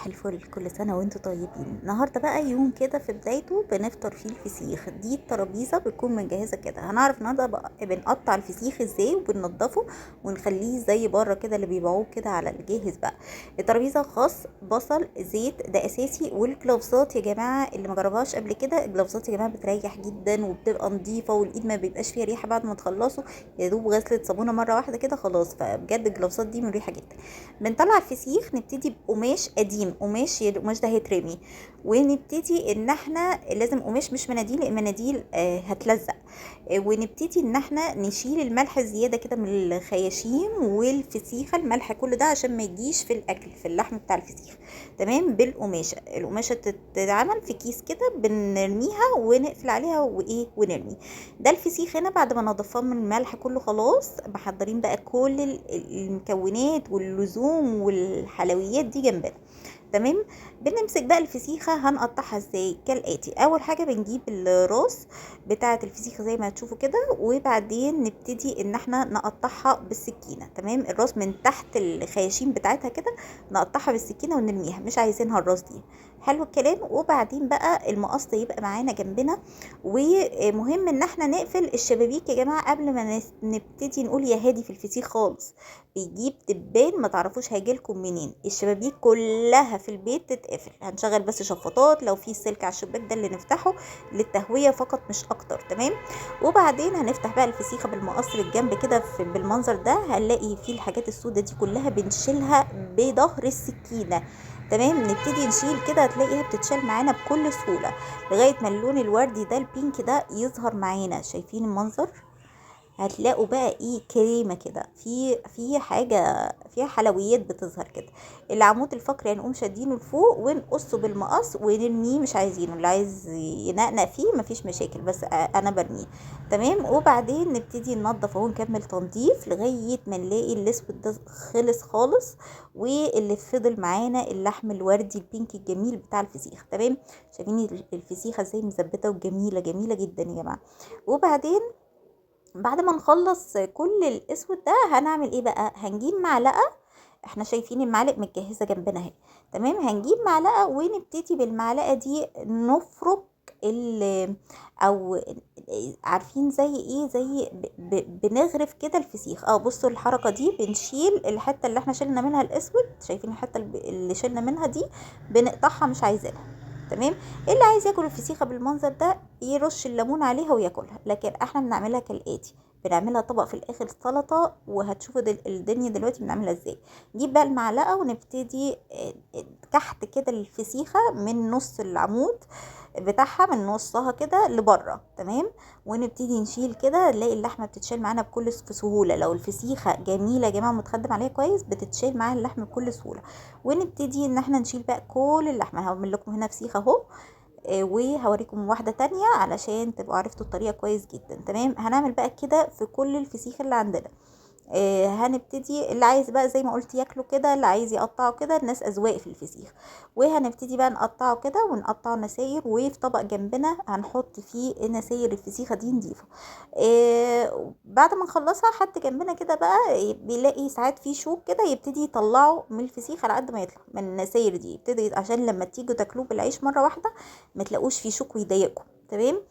صباح الفل، كل سنة وانتوا طيبين. النهاردة بقى يوم كده في بدايته بنفطر فيه الفسيخ. دي الترابيزة بتكون مجهزة كده. هنعرف النهاردة بقى بنقطع الفسيخ ازاي وبننضفه ونخليه زي بره كده اللي بيبيعوه كده على الجاهز بقى. الترابيزة خاص، بصل، زيت، ده اساسي. والجلافزات يا جماعة اللي ما جربهاش قبل كده، الجلافزات يا جماعة بتريح جدا وبتبقى نظيفة والايد ما بيبقاش فيها ريحة بعد ما تخلصوا. يا دوب غسلة صابونة مرة واحدة كده خلاص. فبجد الجلافزات دي مريحة جدا. بنطلع الفسيخ، نبتدي بقماش قديم، القماش ده هيترمي. ونبتدي ان احنا لازم قماش مش مناديل، المناديل هتلزق. ونبتدي ان احنا نشيل الملح الزياده كده من الخياشيم والفسيخه، الملح كل ده عشان ما يجيش في الاكل في اللحم بتاع الفسيخ. تمام. بالقماشه، القماشه تتعمل في كيس كده، بنرميها ونقفل عليها ونرمي. ده الفسيخ هنا بعد ما نضفاه من الملح كله خلاص. محضرين بقى كل المكونات واللزوم والحلويات دي جنبنا. تمام. بنمسك بقى الفسيخة هنقطعها ازاي كالآتي. اول حاجة بنجيب الراس بتاعة الفسيخة زي ما هتشوفوا كده، وبعدين نبتدي ان احنا نقطعها بالسكينة. تمام. الراس من تحت الخياشيم بتاعتها كده نقطعها بالسكينة ونرميها، مش عايزينها الراس دي. حلو الكلام. وبعدين بقى المقص يبقى معانا جنبنا. ومهم ان احنا نقفل الشبابيك يا جماعة قبل ما نبتدي نقول يا هادي في الفسيخ خالص. بيجيب دبان ما تعرفوش هيجيلكم منين. الشبابيك كلها في البيت تتقفل. هنشغل بس شفاطات لو في سلك على الشباك ده اللي نفتحه للتهوية فقط مش اكتر. تمام. وبعدين هنفتح بقى الفسيخة بالمقص بالجنب كده بالمنظر ده. هنلاقي فيه الحاجات السودة دي كلها بنشيلها بظهر السكينة. تمام. نبتدي نشيل كده، هتلاقيها بتتشال معانا بكل سهولة لغاية ما اللون الوردي ده البينك ده يظهر معانا. شايفين المنظر؟ هتلاقوا بقى ايه، كريمه كده، في حاجه فيها حلويات بتظهر كده. العمود الفقري هنقوم شادينه لفوق ونقصه بالمقص ونرميه. مش عايزينه، اللي عايز ينقنق فيه مفيش مشاكل، بس انا برميه. تمام. وبعدين نبتدي ننضف اهو، نكمل تنظيف لغايه ما نلاقي الاسود ده خلص خالص. واللي فضل معانا اللحم الوردي البينك الجميل بتاع الفسيخ. تمام. شايفين الفسيخه ازاي مزبته وجميله جميله جدا يا جماعه. وبعدين بعد ما نخلص كل الاسود ده هنعمل ايه بقى؟ هنجيب معلقه. احنا شايفين المعالق متجهزه جنبنا اهي. تمام. هنجيب معلقه ونبتدي بالمعلقه دي نفرك ال او عارفين زي ايه، زي بنغرف كده الفسيخ. بصوا الحركه دي، بنشيل الحته اللي احنا شلنا منها الاسود. شايفين الحته اللي شلنا منها دي بنقطعها، مش عايزينها. تمام. اللي عايز ياكل الفسيخه بالمنظر ده يرش الليمون عليها وياكلها، لكن احنا بنعملها كالاتي. بنعملها طبق في الاخر سلطه، وهتشوفوا الدنيا دلوقتي بنعملها ازاي. نجيب بقى المعلقه ونبتدي تحت كده الفسيخه من نص العمود بتاعها، من نصها كده لبره. تمام. ونبتدي نشيل كده، نلاقي اللحمه بتتشال معانا بكل سهوله. لو الفسيخه جميله يا جماعه متخدم عليها كويس بتتشال معاها اللحمه بكل سهوله. ونبتدي ان احنا نشيل بقى كل اللحمه. هعمل لكم هنا فسيخ اهو. وهوريكم واحدة تانية علشان تبقوا عرفتوا الطريقة كويس جدا. تمام. هنعمل بقى كده في كل الفسيخ اللي عندنا. هنبتدي اللي عايز بقى زي ما قلت ياكله كده، اللي عايز يقطعه كده، الناس اذواق في الفسيخ. وهنبتدي بقى نقطعه كده ونقطعه نساير. وفي طبق جنبنا هنحط فيه نساير الفسيخه دي نضيفه. بعد ما نخلصها حد جنبنا كده بقى بيلاقي ساعات فيه شوك كده، يبتدي يطلعه من الفسيخ على قد ما يطلع من النساير دي، يبتدي عشان لما تيجوا تاكلوه بالعيش مره واحده ما تلاقوش فيه شوك ويضايقكم. تمام.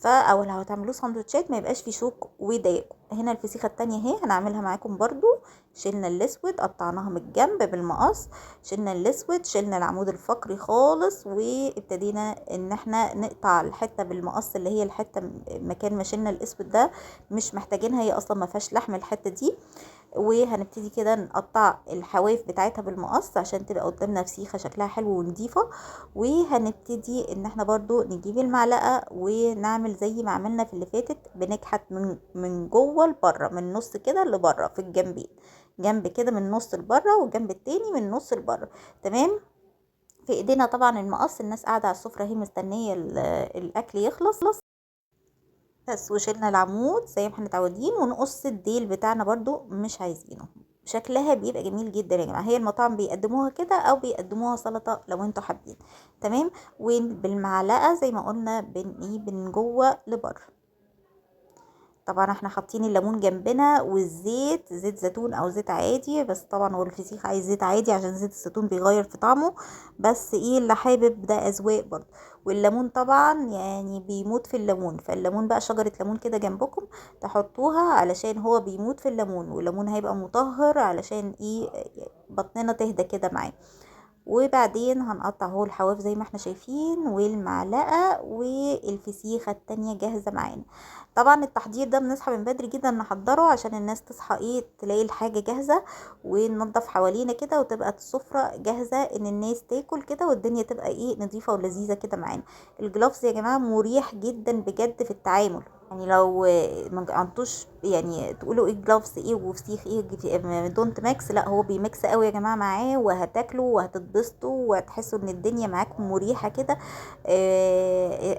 او لو هتعملوه سندوتشات ما يبقاش فيه شوك ويضايقكم. هنا الفسيخه التانية اهي هنعملها معاكم برضو. شلنا الاسود قطعناها من الجنب بالمقص. شلنا الاسود، شلنا العمود الفقري خالص، وابتدينا ان احنا نقطع الحته بالمقص اللي هي الحته مكان ما شلنا الاسود ده. مش محتاجينها، هي اصلا ما فيهاش لحم الحته دي. وهنبتدي كده نقطع الحواف بتاعتها بالمقص عشان تبقى قدامنا فسيخه شكلها حلو ونضيفه. وهنبتدي ان احنا برضو نجيب المعلقه ونعمل زي ما عملنا في اللي فاتت، بنكحت من جوه لبره، من نص كده لبره في الجنبين. جنب كده من نص لبره، والجنب التاني من نص لبره. تمام. في ايدينا طبعا المقص. الناس قاعده على السفره هي مستنيه الاكل يخلص بس. وشيلنا العمود زي ما احنا متعودين، ونقص الديل بتاعنا برضو مش عايزينه. شكلها بيبقى جميل جدا يا جماعه. هي المطاعم بيقدموها كده او بيقدموها سلطه لو انتوا حابين. تمام. وبالمعلقه زي ما قلنا بن جوه لبره. طبعا احنا حاطين الليمون جنبنا، والزيت زيت زيتون او زيت عادي، بس طبعا هو الفسيخ عايز زيت عادي عشان زيت الزيتون بيغير في طعمه. بس ايه اللي حابب ده اذواق برضه. والليمون طبعا يعني بيموت في الليمون، فالليمون بقى شجرة ليمون كده جنبكم تحطوها علشان هو بيموت في الليمون، والليمون هيبقى مطهر علشان ايه بطننا تهدى كده معاه. وبعدين هنقطع اهو الحواف زي ما احنا شايفين، والمعلقة والفسيخة التانية جاهزة معانا. طبعا التحضير ده بنصحى من بدري جدا نحضره عشان الناس تصحى ايه تلاقي الحاجة جاهزة، وننضف حوالينا كده وتبقى السفرة جاهزة ان الناس تاكل كده، والدنيا تبقى ايه نظيفة ولذيذة كده معانا. الجلافز يا جماعة مريح جدا بجد في التعامل. يعني لو ما انتوش يعني تقولوا ايه جلافز ايه وفسيخ ايه دونت ماكس، لا هو بيمكس قوي يا جماعه معاه، وهتاكلوا وهتتبسطوا وهتحسوا ان الدنيا معاكم مريحه كده.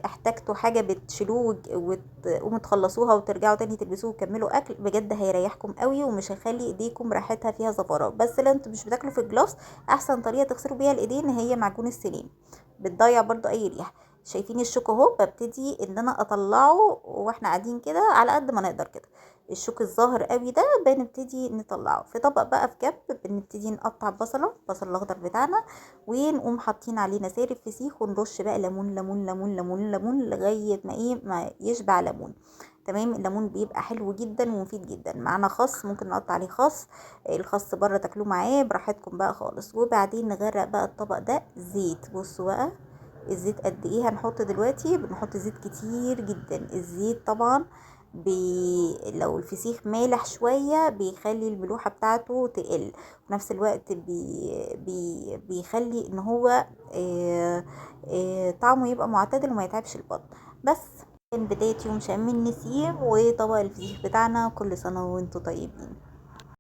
احتجتوا حاجه بتشيلوه وتقوموا تخلصوها وترجعوا تاني تلبسوه وتكملوا اكل، بجد هيريحكم قوي ومش هيخلي ايديكم ريحتها فيها زفارات. بس لو انتوا مش بتاكلوا في الجلافز، احسن طريقه تغسلوا بيها الايدين هي معجون السنين، بتضيع برضو اي ريحه. شايفين الشوك اهو ببتدي ان انا اطلعه واحنا قاعدين كده على قد ما نقدر كده. الشوك الظاهر قوي ده بنبتدي نطلعه في طبق بقى في جنب، بنبتدي نقطع البصل الاخضر بتاعنا، ونقوم حاطين عليه نساري فسيخ، ونرش بقى ليمون ليمون ليمون ليمون ليمون لغايه ما ايه ما يشبع ليمون. تمام. الليمون بيبقى حلو جدا ومفيد جدا. معانا خس ممكن نقطع عليه خس، الخس بره تاكلوه معاه براحتكم بقى خالص. وبعدين نغرق بقى الطبق ده زيت. بصوا بقى الزيت قد ايه هنحط دلوقتي، بنحط زيت كتير جدا. الزيت طبعا لو الفسيخ مالح شوية بيخلي الملوحة بتاعته تقل، في نفس الوقت بيخلي ان هو طعمه يبقى معتدل وما يتعبش البطن. بس كان بداية يوم شم النسيم وطبق الفسيخ بتاعنا. كل سنة وانتم طيبين.